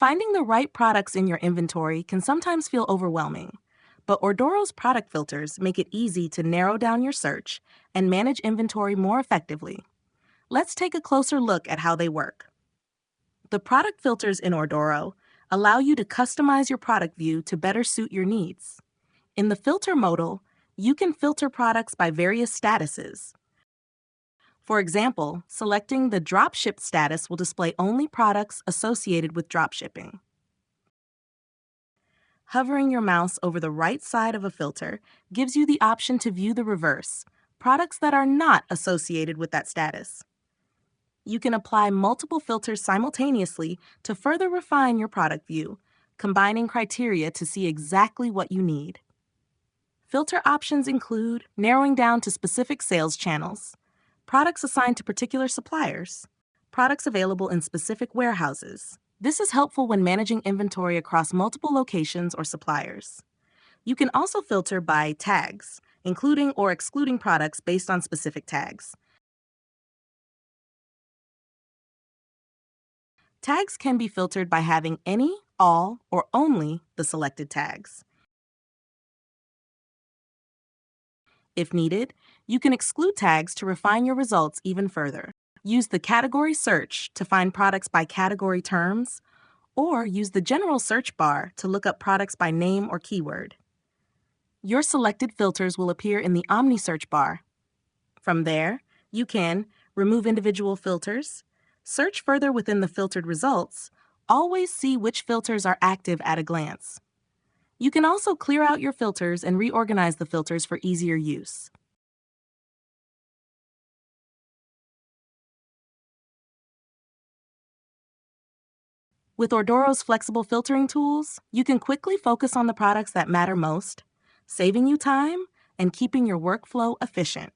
Finding the right products in your inventory can sometimes feel overwhelming, but Ordoro's product filters make it easy to narrow down your search and manage inventory more effectively. Let's take a closer look at how they work. The product filters in Ordoro allow you to customize your product view to better suit your needs. In the filter modal, you can filter products by various statuses. For example, selecting the dropship status will display only products associated with dropshipping. Hovering your mouse over the right side of a filter gives you the option to view the reverse, products that are not associated with that status. You can apply multiple filters simultaneously to further refine your product view, combining criteria to see exactly what you need. Filter options include narrowing down to specific sales channels, products assigned to particular suppliers, products available in specific warehouses. This is helpful when managing inventory across multiple locations or suppliers. You can also filter by tags, including or excluding products based on specific tags. Tags can be filtered by having any, all, or only the selected tags. If needed, you can exclude tags to refine your results even further. Use the category search to find products by category terms, or use the general search bar to look up products by name or keyword. Your selected filters will appear in the Omni search bar. From there, you can remove individual filters, search further within the filtered results, always see which filters are active at a glance. You can also clear out your filters and reorganize the filters for easier use. With Ordoro's flexible filtering tools, you can quickly focus on the products that matter most, saving you time and keeping your workflow efficient.